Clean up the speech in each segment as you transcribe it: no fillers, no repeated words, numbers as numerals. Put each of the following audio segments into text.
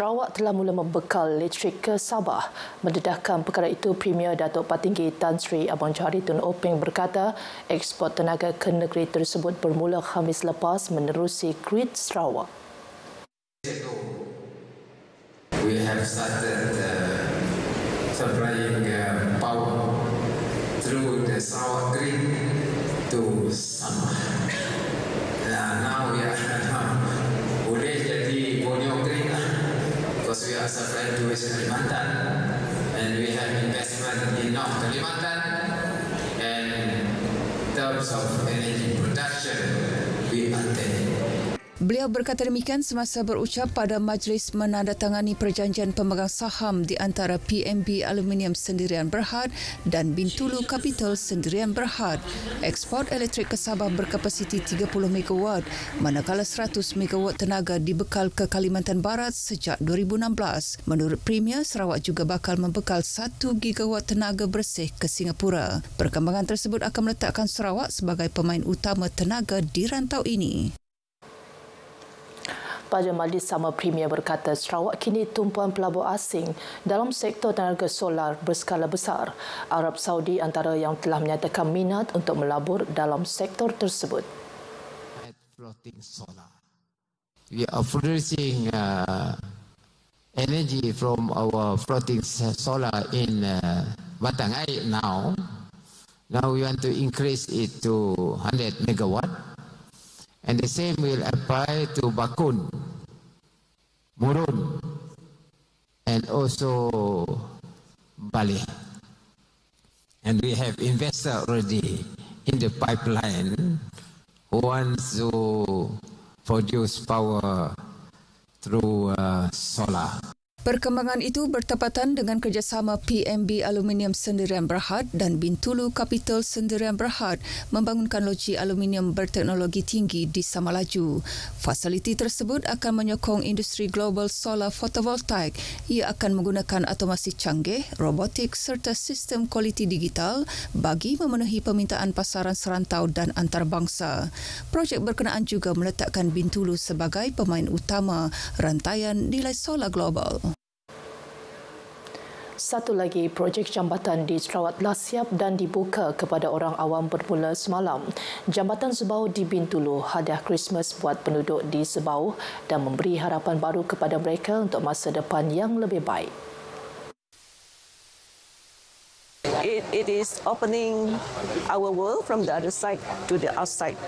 Sarawak telah mula membekal elektrik ke Sabah. Mendedahkan perkara itu, Premier Datuk Patinggi Tan Sri Abang Johari Tun Openg berkata ekspor tenaga ke negeri tersebut bermula Khamis lepas menerusi grid Sarawak. We have started supplying power through the Sarawak grid to Sabah. Now we are boleh jadi Borneo grid because we are supplying to West Kalimantan and we have investment in North Kalimantan, and in terms of energy production we are there. Beliau berkata demikian semasa berucap pada majlis menandatangani perjanjian pemegang saham di antara PMB Aluminium Sendirian Berhad dan Bintulu Capital Sendirian Berhad. Ekspor elektrik ke Sabah berkapasiti 30 MW, manakala 100 MW tenaga dibekal ke Kalimantan Barat sejak 2016. Menurut Premier, Sarawak juga bakal membekal 1 GW tenaga bersih ke Singapura. Perkembangan tersebut akan meletakkan Sarawak sebagai pemain utama tenaga di rantau ini. Pada majlis sama, Premier berkata Sarawak kini tumpuan pelabur asing dalam sektor tenaga solar berskala besar. Arab Saudi antara yang telah menyatakan minat untuk melabur dalam sektor tersebut. Floating solar. We are producing energy from our floating solar in Batang Air now. Now we want to increase it to 100 MW. And the same will apply to Bakun, Murun, and also Bali. And we have investor already in the pipeline who wants to produce power through solar. Perkembangan itu bertepatan dengan kerjasama PMB Aluminium Sendirian Berhad dan Bintulu Capital Sendirian Berhad membangunkan loji aluminium berteknologi tinggi di Samalaju. Fasiliti tersebut akan menyokong industri global solar fotovoltaik. Ia akan menggunakan automasi canggih, robotik serta sistem kualiti digital bagi memenuhi permintaan pasaran serantau dan antarabangsa. Projek berkenaan juga meletakkan Bintulu sebagai pemain utama rantaian nilai solar global. Satu lagi, projek jambatan di Sarawak telah siap dan dibuka kepada orang awam bermula semalam. Jambatan Sebau di Bintulu hadiah Christmas buat penduduk di Sebau dan memberi harapan baru kepada mereka untuk masa depan yang lebih baik. It is opening our world from the other side to the outside.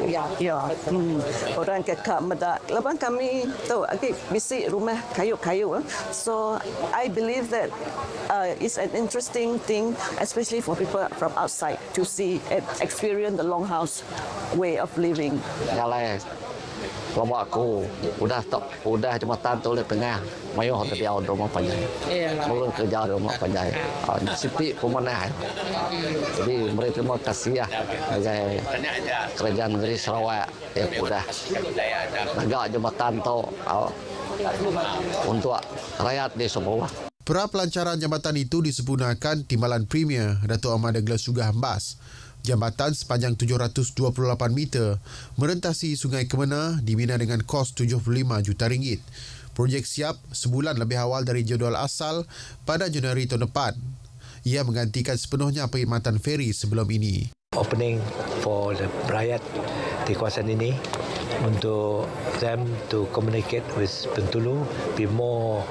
Orang kekak medak. Lepas kami tahu, bisi rumah kayu-kayu. So I believe that it's an interesting thing, especially for people from outside to see and experience the longhouse way of living. Kelompok aku udah jembatan tu oleh tengah mayu hotel dia rumah panjang. Mula kerja rumah panjang. Siti pemenang. Jadi mereka terima kasih ya sebagai kerajaan negeri Sarawak yang sudah tegak jembatan tu untuk rakyat di Sabah. Pra-pelancaran jambatan itu disempurnakan Timbalan Premier Datuk Ahmad Douglas Sugah Hambas. Jambatan sepanjang 728 meter merentasi Sungai Kemenah dibina dengan kos RM75 juta. Projek siap sebulan lebih awal dari jadual asal pada Januari tahun depan. Ia menggantikan sepenuhnya perkhidmatan feri sebelum ini. Opening for the rakyat di kawasan ini untuk them to communicate with Bintulu, be more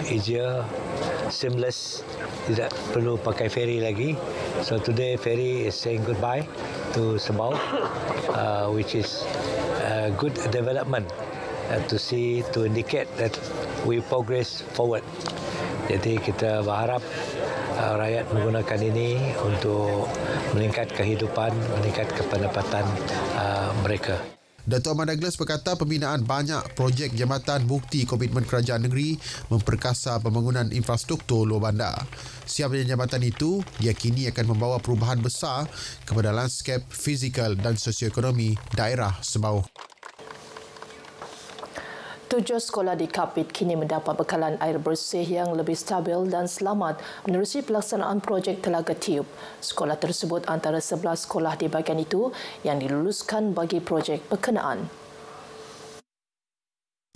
easier, seamless, tidak perlu pakai ferry lagi. So today ferry is saying goodbye to Sebau, which is a good development to see, to indicate that we progress forward. Jadi kita berharap rakyat menggunakan ini untuk meningkat kehidupan, meningkat pendapatan mereka. Datuk Ahmad Douglas berkata pembinaan banyak projek jambatan bukti komitmen kerajaan negeri memperkasa pembangunan infrastruktur luar bandar. Siapnya jambatan itu diyakini akan membawa perubahan besar kepada lanskap fizikal dan sosioekonomi daerah Sebau. 7 sekolah di Kapit kini mendapat bekalan air bersih yang lebih stabil dan selamat menerusi pelaksanaan projek Telaga Tiup. Sekolah tersebut antara 11 sekolah di bahagian itu yang diluluskan bagi projek berkenaan.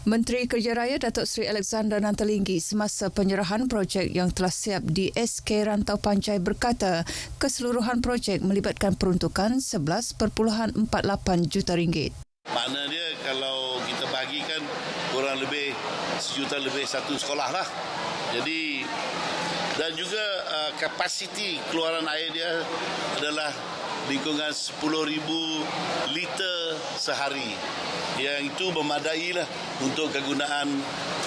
Menteri Kerja Raya Datuk Seri Alexander Nantalinggi semasa penyerahan projek yang telah siap di SK Rantau Panjai berkata keseluruhan projek melibatkan peruntukan 11.48 juta ringgit. Makna dia kalau kita bagikan kurang lebih 1 juta lebih satu sekolah lah. Jadi dan juga kapasiti keluaran air dia adalah lingkungan 10,000 liter sehari. Yang itu memadai lah untuk kegunaan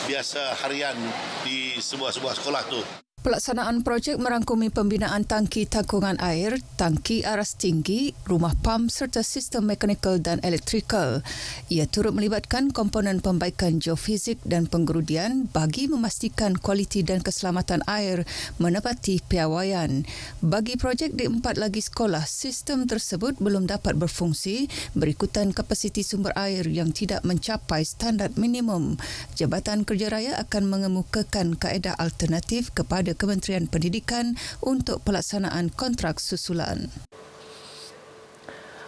biasa harian di sebuah sekolah tu. Pelaksanaan projek merangkumi pembinaan tangki tangkungan air, tangki aras tinggi, rumah pam serta sistem mekanikal dan elektrikal. Ia turut melibatkan komponen pembaikan geofizik dan penggerudian bagi memastikan kualiti dan keselamatan air menepati piawaian. Bagi projek di 4 lagi sekolah, sistem tersebut belum dapat berfungsi berikutan kapasiti sumber air yang tidak mencapai standard minimum. Jabatan Kerja Raya akan mengemukakan kaedah alternatif kepada Kementerian Pendidikan untuk pelaksanaan kontrak susulan.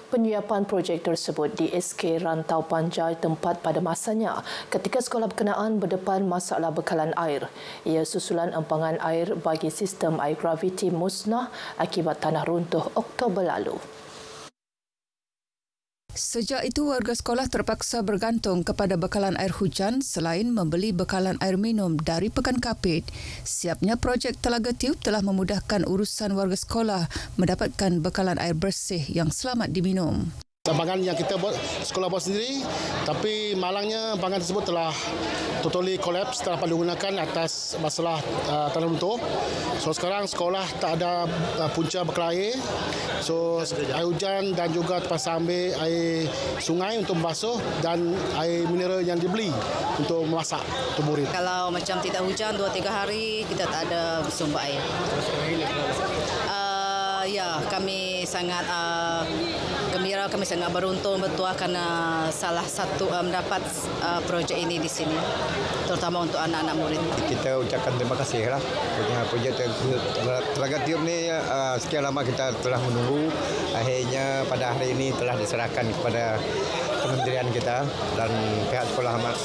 Penyiapan projek tersebut di SK Rantau Panjai tempat pada masanya ketika sekolah berkenaan berdepan masalah bekalan air. Ia susulan empangan air bagi sistem air graviti musnah akibat tanah runtuh Oktober lalu. Sejak itu, warga sekolah terpaksa bergantung kepada bekalan air hujan selain membeli bekalan air minum dari Pekan Kapit. Siapnya projek Telaga Tiup telah memudahkan urusan warga sekolah mendapatkan bekalan air bersih yang selamat diminum. Empangan yang kita buat, sekolah buat sendiri, tapi malangnya empangan tersebut telah totally collapse, tak dapat digunakan atas masalah tanah runtuh. So sekarang sekolah tak ada punca bekalan air. So air hujan dan juga terpaksa ambil air sungai untuk membasuh dan air mineral yang dibeli untuk memasak untuk murid. Kalau macam tidak hujan 2-3 hari, kita tak ada sumber air. Ya, kami sangat gembira, kami sangat beruntung betul kerana salah satu mendapat projek ini di sini, terutama untuk anak-anak murid. Kita ucapkan terima kasih lah. Projek Telaga Tiup ni sekian lama kita telah menunggu. Akhirnya pada hari ini telah diserahkan kepada kementerian kita dan pihak sekolah amat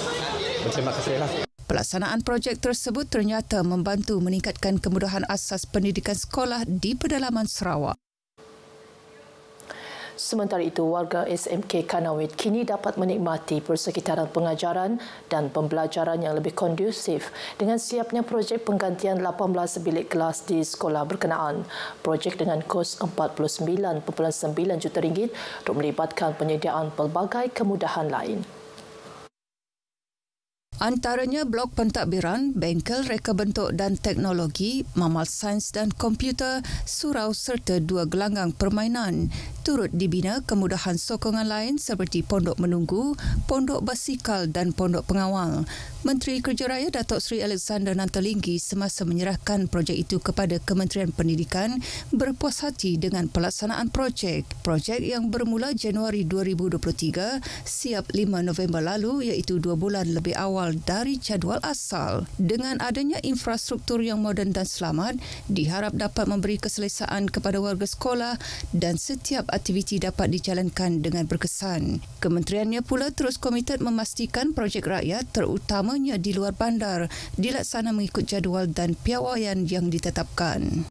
berterima kasih lah. Pelaksanaan projek tersebut ternyata membantu meningkatkan kemudahan asas pendidikan sekolah di pedalaman Sarawak. Sementara itu, warga SMK Kanawit kini dapat menikmati persekitaran pengajaran dan pembelajaran yang lebih kondusif dengan siapnya projek penggantian 18 bilik kelas di sekolah berkenaan. Projek dengan kos RM49.9 juta untuk melibatkan penyediaan pelbagai kemudahan lain. Antaranya blok pentadbiran, bengkel reka bentuk dan teknologi, mamal sains dan komputer, surau serta 2 gelanggang permainan. Turut dibina kemudahan sokongan lain seperti pondok menunggu, pondok basikal dan pondok pengawal. Menteri Kerja Raya Datuk Seri Alexander Nantalinggi semasa menyerahkan projek itu kepada Kementerian Pendidikan berpuas hati dengan pelaksanaan projek. Projek yang bermula Januari 2023 siap 5 November lalu iaitu 2 bulan lebih awal dari jadual asal. Dengan adanya infrastruktur yang moden dan selamat, diharap dapat memberi keselesaan kepada warga sekolah dan setiap aktiviti dapat dijalankan dengan berkesan. Kementeriannya pula terus komited memastikan projek rakyat terutamanya di luar bandar dilaksana mengikut jadual dan piawaian yang ditetapkan.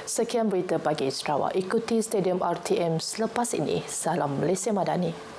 Sekian berita pagi Sarawak. Ikuti Stadium RTM selepas ini. Salam Malaysia Madani.